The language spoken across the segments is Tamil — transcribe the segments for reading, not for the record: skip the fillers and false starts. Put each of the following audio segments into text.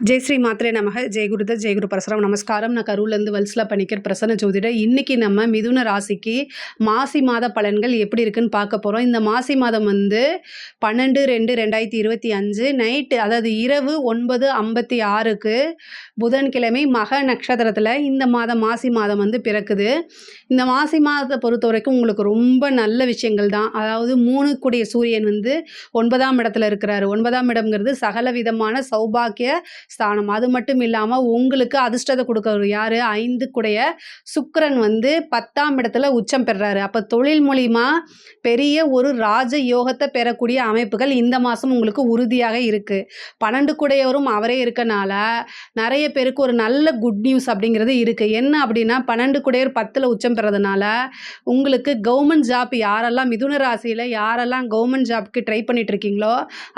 ஜெய் ஸ்ரீ மாத்ரே நமக. ஜெய் குருதத் ஜெய் குரு பரசுராம். நமஸ்காரம். நான் கரூர்லேருந்து வல்சலா பணிக்கர் பிரசன்ன ஜோதிடர். இன்றைக்கி நம்ம மிதுன ராசிக்கு மாசி மாத பலன்கள் எப்படி இருக்குன்னு பார்க்க போகிறோம். இந்த மாசி மாதம் வந்து 12/2/2025 நைட்டு, அதாவது இரவு 9:56க்கு புதன்கிழமை மக நட்சத்திரத்தில் இந்த மாதம் மாசி மாதம் வந்து பிறக்குது. இந்த மாசி மாதத்தை பொறுத்த வரைக்கும் உங்களுக்கு ரொம்ப நல்ல விஷயங்கள் தான். அதாவது 3 கூடிய சூரியன் வந்து 9ஆம் இடத்துல இருக்கிறாரு. 9ஆம் இடம்ங்கிறது சகல விதமான சௌபாக்கிய ஸ்தானம். அது மட்டும் இல்லாமல் உங்களுக்கு அதிர்ஷ்டத்தை கொடுக்கறது யார்? 5 கூடைய சுக்கிரன் வந்து 10ஆம் இடத்துல உச்சம் பெறுறாரு. அப்போ தொழில் மூலிமா பெரிய ஒரு ராஜ யோகத்தை பெறக்கூடிய அமைப்புகள் இந்த மாதம் உங்களுக்கு உறுதியாக இருக்குது. 12 கூடையவரும் அவரே இருக்கனால நிறைய பேருக்கு ஒரு நல்ல குட் நியூஸ் அப்படிங்கிறது இருக்குது. என்ன அப்படின்னா 12 கூடையர் 10ல் உச்சம் பெறதுனால உங்களுக்கு கவர்மெண்ட் ஜாப் யாரெல்லாம் மிதுன ராசியில் யாரெல்லாம் கவர்மெண்ட் ஜாப்க்கு ட்ரை பண்ணிட்டு இருக்கீங்களோ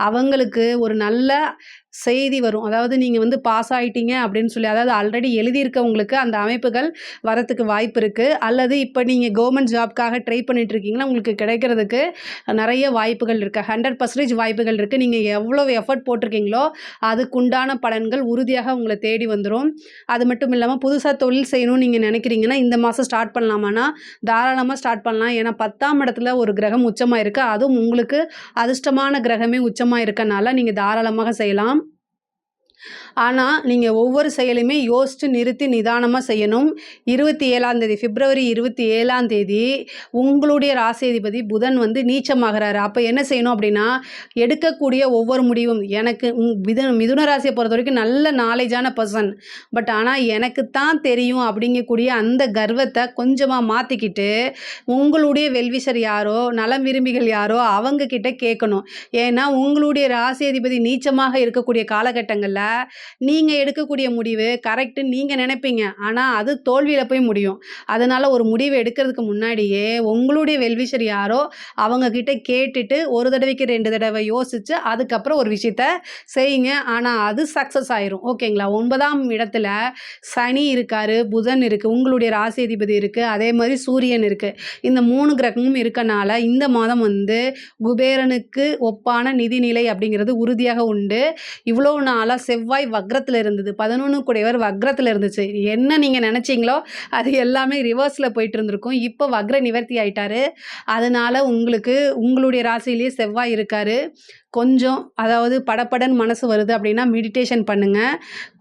அவங்களுக்கு ஒரு நல்ல செய்தி வரும். அதாவது நீங்கள் வந்து பாஸ் ஆகிட்டீங்க அப்படின்னு சொல்லி, அதாவது ஆல்ரெடி எழுதியிருக்கவங்களுக்கு அந்த அமைப்புகள் வரத்துக்கு வாய்ப்பு இருக்குது. அல்லது இப்போ நீங்கள் கவர்மெண்ட் ஜாப்க்காக ட்ரை பண்ணிட்டு இருக்கீங்கன்னா உங்களுக்கு கிடைக்கிறதுக்கு நிறைய வாய்ப்புகள் இருக்குது. 100% வாய்ப்புகள் இருக்குது. நீங்கள் எவ்வளோ எஃபர்ட் போட்டிருக்கீங்களோ அதுக்குண்டான பலன்கள் உறுதியாக உங்களை தேடி வந்துடும். அது மட்டும் இல்லாமல் புதுசாக தொழில் செய்யணும்னு நீங்கள் நினைக்கிறீங்கன்னா இந்த மாதம் ஸ்டார்ட் பண்ணலாமான்னா தாராளமாக ஸ்டார்ட் பண்ணலாம். ஏன்னா 10ஆம் இடத்துல ஒரு கிரகம் உச்சமாக இருக்குது. அதுவும் உங்களுக்கு அதிர்ஷ்டமான கிரகமே உச்சமாக இருக்கனால நீங்கள் தாராளமாக செய்யலாம். ஆனால் நீங்கள் ஒவ்வொரு செயலுமே யோசித்து நிறுத்தி நிதானமாக செய்யணும். 27ஆம் தேதி பிப்ரவரி 27ஆம் தேதி உங்களுடைய ராசிதிபதி புதன் வந்து நீச்சமாகிறாரு. அப்போ என்ன செய்யணும் அப்படின்னா, எடுக்கக்கூடிய ஒவ்வொரு முடிவும் எனக்கு மிதுன ராசியை பொறுத்த வரைக்கும் நல்ல நாலேஜான பர்சன், பட் ஆனால் எனக்கு தான் தெரியும் அப்படிங்கக்கூடிய அந்த கர்வத்தை கொஞ்சமாக மாற்றிக்கிட்டு உங்களுடைய வெல்விஷர் யாரோ நலம் விரும்பிகள் யாரோ அவங்க கிட்ட கேட்கணும். ஏன்னா உங்களுடைய ராசிதிபதி நீச்சமாக இருக்கக்கூடிய காலகட்டங்களில் நீங்கள் எடுக்கக்கூடிய முடிவு கரெக்டுன்னு நீங்கள் நினைப்பீங்க, ஆனால் அது தோல்வியில் போய் முடியும். அதனால் ஒரு முடிவு எடுக்கிறதுக்கு முன்னாடியே உங்களுடைய வெல்விஷர் யாரோ அவங்கக்கிட்ட கேட்டுட்டு ஒரு தடவைக்கு 2 தடவை யோசித்து அதுக்கப்புறம் ஒரு விஷயத்த செய்யுங்க. ஆனால் அது சக்ஸஸ் ஆயிரும். ஓகேங்களா? 9ஆம் இடத்துல சனி இருக்கார், புதன் இருக்குது, உங்களுடைய ராசி அதிபதி இருக்குது, அதே மாதிரி சூரியன் இருக்குது. இந்த 3 கிரகமும் இருக்கனால இந்த மாதம் வந்து குபேரனுக்கு ஒப்பான நிதிநிலை அப்படிங்கிறது உறுதியாக உண்டு. இவ்வளோ நாளாக செவ்வாய் வக்ரத்தில் இருந்தது, 11 கூடையவர் வக்ரத்தில் இருந்துச்சு. என்ன நீங்கள் நினச்சிங்களோ அது எல்லாமே ரிவர்ஸில் போயிட்டு இருந்திருக்கும். இப்போ வக்ர நிவர்த்தி ஆயிட்டாரு. அதனால் உங்களுக்கு உங்களுடைய ராசியிலேயே செவ்வாய் இருக்கார். கொஞ்சம் அதாவது படப்படன்னு மனசு வருது அப்படின்னா மெடிடேஷன் பண்ணுங்கள்,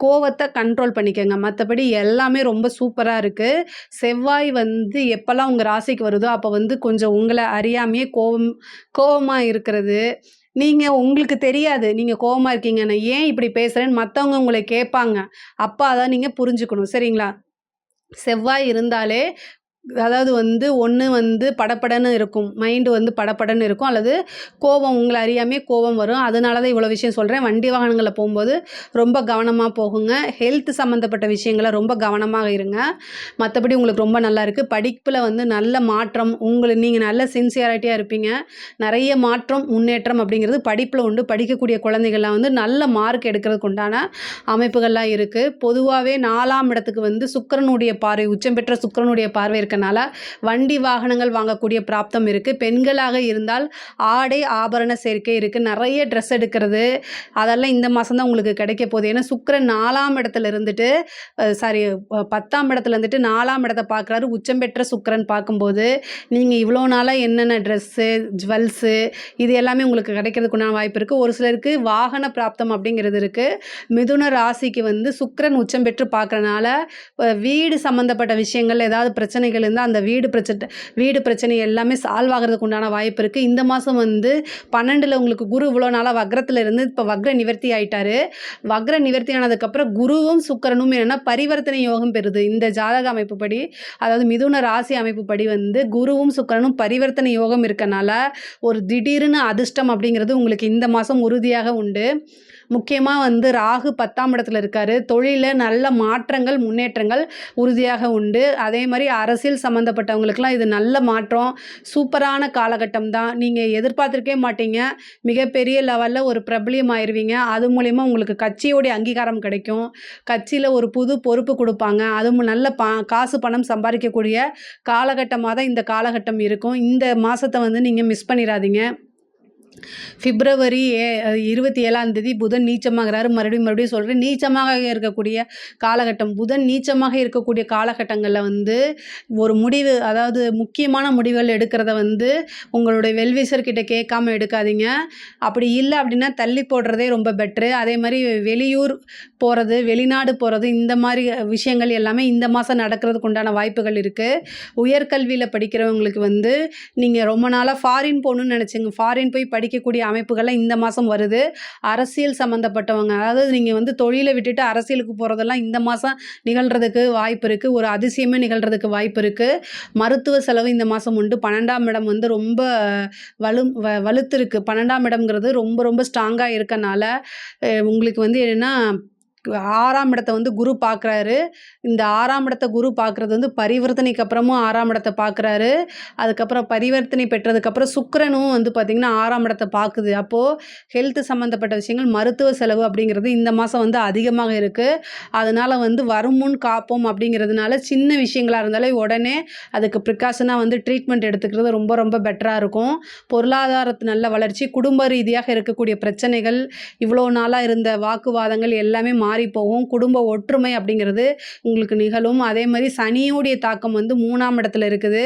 கோவத்தை கண்ட்ரோல் பண்ணிக்கோங்க. மற்றபடி எல்லாமே ரொம்ப சூப்பராக இருக்குது. செவ்வாய் வந்து எப்போல்லாம் உங்கள் ராசிக்கு வருதோ அப்போ வந்து கொஞ்சம் உங்களை அறியாமையே கோவமாக இருக்கிறது, நீங்கள் உங்களுக்கு தெரியாது நீங்கள் கோவமாக இருக்கீங்க, நான் ஏன் இப்படி பேசுகிறேன்னு மற்றவங்க உங்களை கேட்பாங்க. அப்போ அதான் நீங்கள் புரிஞ்சுக்கணும். சரிங்களா? செவ்வாய் இருந்தாலே அதாவது வந்து ஒன்று வந்து படப்படன்னு இருக்கும், மைண்டு வந்து படப்படன்னு இருக்கும், அல்லது கோபம் உங்களை அறியாமல் கோபம் வரும். அதனால தான் இவ்வளோ விஷயம் சொல்கிறேன். வண்டி வாகனங்களில் போகும்போது ரொம்ப கவனமாக போகுங்க. ஹெல்த் சம்மந்தப்பட்ட விஷயங்களை ரொம்ப கவனமாக இருங்க. மற்றபடி உங்களுக்கு ரொம்ப நல்லா இருக்குது. படிப்பில் வந்து நல்ல மாற்றம், நீங்கள் நல்ல சின்சியாரிட்டியாக இருப்பீங்க. நிறைய மாற்றம் முன்னேற்றம் அப்படிங்கிறது படிப்பில் உண்டு. படிக்கக்கூடிய குழந்தைகள்லாம் வந்து நல்ல மார்க் எடுக்கிறதுக்கு உண்டான அமைப்புகள்லாம் இருக்குது. பொதுவாகவே 4ஆம் இடத்துக்கு வந்து சுக்கிரனுடைய பார்வை, உச்சம் பெற்ற சுக்கிரனுடைய பார்வை இருக்கனால வண்டி வாகனங்கள் வாங்கக்கூடிய பிராப்தம் இருக்குது. பெண்களாக இருந்தால் ஆடை ஆபரண சேர்க்கை இருக்குது. நிறைய ட்ரெஸ் எடுக்கிறது அதெல்லாம் இந்த மாதம் தான் உங்களுக்கு கிடைக்க போகுது. ஏன்னா சுக்கிரன் 4ஆம் இடத்துல இருந்துட்டு 10ஆம் இடத்துல இருந்துட்டு 4ஆம் இடத்தை பார்க்குறாரு. உச்சம் பெற்ற சுக்கிரன் பார்க்கும்போது நீங்கள் இவ்வளோ நாளாக என்னென்ன ட்ரெஸ்ஸு ஜுவல்ஸு இது எல்லாமே உங்களுக்கு கிடைக்கிறதுக்குண்டான வாய்ப்பு இருக்குது. ஒரு சிலருக்கு வாகன பிராப்தம் அப்படிங்கிறது இருக்குது. மிதுன ராசிக்கு வந்து சுக்கிரன் உச்சம் பெற்று பார்க்குறனால வீடு சம்மந்தப்பட்ட விஷயங்கள் ஏதாவது பிரச்சனைகள் இருந்தால் அந்த வீடு பிரச்சனை எல்லாமே சால்வ் ஆகிறதுக்கு உண்டான வாய்ப்பு இருக்குது. இந்த மாதம் வந்து 12ல் உங்களுக்கு குரு இவ்வளோ நாளாக வக்ரத்தில் இருந்து இப்போ வக்ர நிவர்த்தி ஆகிட்டார். வக்ர நிவர்த்தி ஆனதுக்கப்புறம் குருவும் சுக்கிரனும் என்னென்னா பரிவர்த்தனை யோகம் பெறுது. இந்த ஜாதக அமைப்புப்படி, அதாவது மிதுன ராசி அமைப்புப்படி வந்து குருவும் சுக்கிரனும் பரிவர்த்தனை யோகம் இருக்கனால ஒரு திடீர்னு அதிர்ஷ்டம் அப்படிங்கிறது உங்களுக்கு இந்த மாதம் உறுதியாக உண்டு. முக்கியமாக வந்து ராகு 10ஆம் இடத்துல இருக்கார். தொழிலில் நல்ல மாற்றங்கள் முன்னேற்றங்கள் உறுதியாக உண்டு. அதே மாதிரி அரசியல் சம்மந்தப்பட்டவங்களுக்கெல்லாம் இது நல்ல மாற்றம், சூப்பரான காலகட்டம் தான். நீங்கள் எதிர்பார்த்துருக்கே மாட்டீங்க, மிகப்பெரிய லெவலில் ஒரு பிரபலியம் ஆயிடுவீங்க. அது மூலிமா உங்களுக்கு கட்சியோடைய அங்கீகாரம் கிடைக்கும். கட்சியில் ஒரு புது பொறுப்பு கொடுப்பாங்க. அதுவும் நல்ல காசு பணம் சம்பாதிக்கக்கூடிய காலகட்டமாக தான் இந்த காலகட்டம் இருக்கும். இந்த மாதத்தை வந்து நீங்கள் மிஸ் பண்ணிடாதீங்க. பிப்ரவரி 27ஆம் தேதி புதன் நீச்சமாகிறாரு. மறுபடியும் சொல்றேன். நீச்சமாக இருக்கக்கூடிய காலகட்டம். புதன் நீச்சமாக இருக்கக்கூடிய காலகட்டங்கள்ல வந்து ஒரு முடிவு, அதாவது முக்கியமான முடிவுகள் எடுக்கிறத வந்து உங்களுடைய வெல்விஷர் கிட்ட கேட்காம எடுக்காதீங்க. அப்படி இல்ல அப்படின்னா தள்ளி போடுறதே ரொம்ப பெட்ரு. அதே மாரி வெளியூர் போறது, வெளிநாடு போறது, இந்த மாரி விஷயங்கள் எல்லாமே இந்த மாசம் நடக்கிறதுக்கு உண்டான வாய்ப்புகள் இருக்கு. உயர்கல்வியில படிக்கிறவங்களுக்கு வந்து நீங்க ரொம்ப நாளா ஃபாரின் போணும்னு நெனச்சீங்க. ஃபாரின் போய் படிக்கக்கூடிய அமைப்புகள்லாம் இந்த மாசம் வருது. அரசியல் சம்மந்தப்பட்டவங்க, அதாவது நீங்க வந்து தொழில விட்டுட்டு அரசியலுக்கு போறதெல்லாம் இந்த மாசம் நிகழ்றதுக்கு வாய்ப்பு இருக்கு. ஒரு அதிசயமே நிகழ்றதுக்கு வாய்ப்பு இருக்கு. மருத்துவ செலவு இந்த மாசம் உண்டு. 12ஆம் இடம் வந்து ரொம்ப வலுத்திருக்கு. 12ஆம் இடம்ங்கிறது ரொம்ப ரொம்ப ஸ்ட்ராங்கா இருக்கனால, உங்களுக்கு வந்து என்னன்னா 6ஆம் இடத்த வந்து குரு பார்க்குறாரு. இந்த 6ஆம் இடத்த குரு பார்க்குறது வந்து பரிவர்த்தனைக்கு அப்புறமும் 6ஆம் இடத்த பார்க்குறாரு. அதுக்கப்புறம் பரிவர்த்தனை பெற்றதுக்கப்புறம் சுக்கிரனும் வந்து பார்த்தீங்கன்னா 6ஆம் இடத்த பார்க்குது. அப்போ ஹெல்த் சம்மந்தப்பட்ட விஷயங்கள், மருத்துவ செலவு அப்படிங்கிறது இந்த மாசம் வந்து அதிகமாக இருக்கு. அதனால வந்து "வருமுன் காப்போம்" அப்படிங்கிறதுனால சின்ன விஷயங்களா இருந்தாலே உடனே அதுக்கு ப்ரிகாஷனா வந்து ட்ரீட்மெண்ட் எடுத்துக்கிறது ரொம்ப ரொம்ப பெட்டரா இருக்கும். பொருளாதாரத்து நல்ல வளர்ச்சி, குடும்ப ரீதியாக இருக்கக்கூடிய பிரச்சனைகள், இவ்வளோ நாளா இருந்த வாக்குவாதங்கள் எல்லாமே மாறி போகும். குடும்ப ஒற்றுமை அப்படிங்கிறது உங்களுக்கு நிகழும். அதே மாரி சனியோடைய தாக்கம் வந்து 3ஆம் இடத்துல இருக்குது.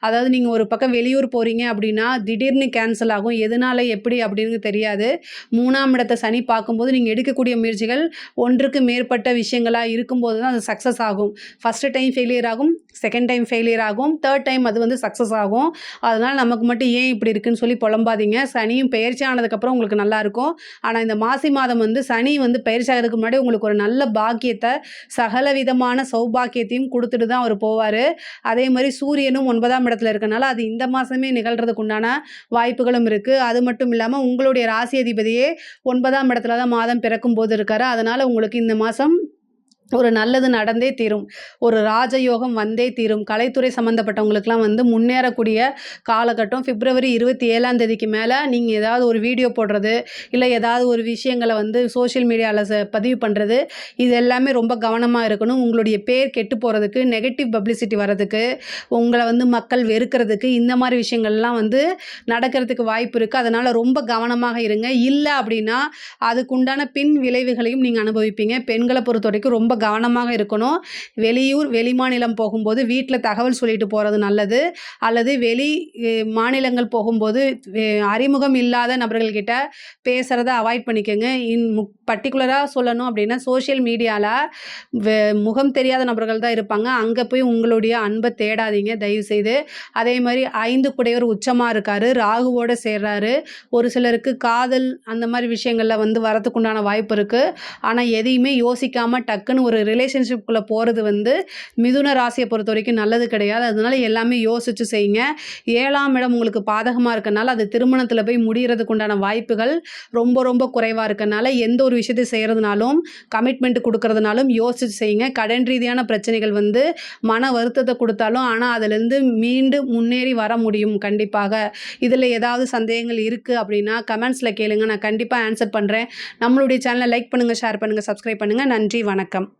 அதாவது நீங்க ஒரு பக்கம் வெளியூர் போறீங்க அப்படின்னா, திடீர்னு கேன்சல் ஆகும். எதனால, எப்படி அப்படின்னு தெரியாது. 3ஆம் இடத்த சனி பார்க்கும்போது நீங்க எடுக்கக்கூடிய முயற்சிகள் ஒன்றுக்கு மேற்பட்ட விஷயங்களா இருக்கும்போது தான் அது சக்சஸ் ஆகும். ஃபர்ஸ்ட் டைம் ஃபெயிலியர் ஆகும், செகண்ட் டைம் ஃபெயிலியர் ஆகும், தேர்ட் டைம் அது வந்து சக்சஸ் ஆகும். அதனால நமக்கு மட்டும் ஏன் இப்படி இருக்குன்னு சொல்லி புலம்பாதீங்க. சனியும் பெயர்ச்சி ஆனதுக்கப்புறம் உங்களுக்கு நல்லாயிருக்கும். ஆனா இந்த மாசி மாதம் வந்து சனி வந்து பெயர்ச்சி ஆகறதுக்கு முன்னாடி உங்களுக்கு ஒரு நல்ல பாக்கியத்த, சகல விதமான சௌபாக்கியத்தையும் குடுத்துட்டு தான் அவரு போவாரு. அதே மாரி சூரியனும் 9ஆம் இடத்துல இருக்கனால, அது இந்த மாசமே நிகழ்றதுக்கு உண்டான வாய்ப்புகளும் இருக்கு. அது மட்டும் இல்லாம உங்களுடைய ராசி அதிபதியே 9ஆம் இடத்துல தான் மாதம் பிறக்கும்போது இருக்காரு. அதனால உங்களுக்கு இந்த மாசம் ஒரு நல்லது நடந்தே தீரும். ஒரு ராஜயோகம் வந்தே தீரும். கலைத்துறை சம்மந்தப்பட்டவங்களுக்குலாம் வந்து முன்னேறக்கூடிய காலகட்டம். பிப்ரவரி 27ஆம் தேதிக்கு மேல நீங்க ஏதாவது ஒரு வீடியோ போடுறது, இல்ல ஏதாவது ஒரு விஷயங்கள வந்து சோஷியல் மீடியால பதிவு பண்றது, இது எல்லாமே ரொம்ப கவனமா இருக்கணும். உங்களுடைய பேர் கெட்டு போறதுக்கு, நெகட்டிவ் பப்ளிசிட்டி வர்றதுக்கு, உங்கள வந்து மக்கள் வெறுக்கிறதுக்கு, இந்த மாரி விஷயங்கள்லாம் வந்து நடக்கிறதுக்கு வாய்ப்பு இருக்கு. அதனால ரொம்ப கவனமாக இருங்க. இல்ல அப்படின்னா, அதுக்குண்டான பின் விளைவுகளையும் நீங்க அனுபவிப்பீங்க. பெண்கள பொறுத்தவரைக்கும் ரொம்ப கவனமாக இருக்கணும். வெளியூர், வெளிமாநிலம் போகும்போது வீட்ல தகவல் சொல்லிட்டு போறது நல்லது. அல்லது மாநிலங்கள் போகும்போது அறிமுகம் இல்லாத நபர்கள் கிட்ட பேசுறத அவாய்ட் பண்ணிக்கங்க. பர்ட்டிகுலரா சொல்லணும் அப்படின்னா, சோஷியல் மீடியால முகம் தெரியாத நபர்கள் தான் இருப்பாங்க. அங்க போய் உங்களுடைய அன்ப தேடாதீங்க தயவுசெய்து. அதே மாரி 5 குடையவர் உச்சமா இருக்காரு. ராகுவோட சேர்றாரு. ஒரு சிலருக்கு காதல் அந்த மாரி விஷயங்கள்ல வந்து வரதுக்குண்டான வாய்ப்பு இருக்கு. ஆனா எதையுமே யோசிக்காம டக்குன்னு ஒரு ரிலேஷன்ஷிப்குள்ள போறது வந்து மிதுன ராசிய பொறுத்தவரைக்கும் நல்லது கிடையாது. அதனால எல்லாமே யோசிச்சு செய்யுங்க. 7ஆம் இடம் உங்களுக்கு பாதகமா இருக்கனால, அது திருமணத்தில போய் முடியறதுக்கு உண்டான வாய்ப்புகள் ரொம்ப ரொம்ப குறைவா இருக்கனால, எந்த ஒரு விஷயத்தை செய்றதுனாலும், கமிட்மெண்ட் குடுக்கறதுனாலும் யோசிச்சு செய்யுங்க. கடன் ரீதியான பிரச்சனைகள் வந்து மன வருத்தத்த குடுத்தாலும், ஆனா அதிலிருந்து மீண்டு முன்னேறி வர முடியும் கண்டிப்பாக. இதில ஏதாவது சந்தேகங்கள் இருக்கு அப்படின்னா, கமெண்ட்ஸ்ல கேளுங்க. நான் கண்டிப்பா ஆன்சர் பண்றேன். நம்மளுடைய சேனல லைக் பண்ணுங்க, ஷேர் பண்ணுங்க, சப்ஸ்கிரைப் பண்ணுங்க. நன்றி, வணக்கம்.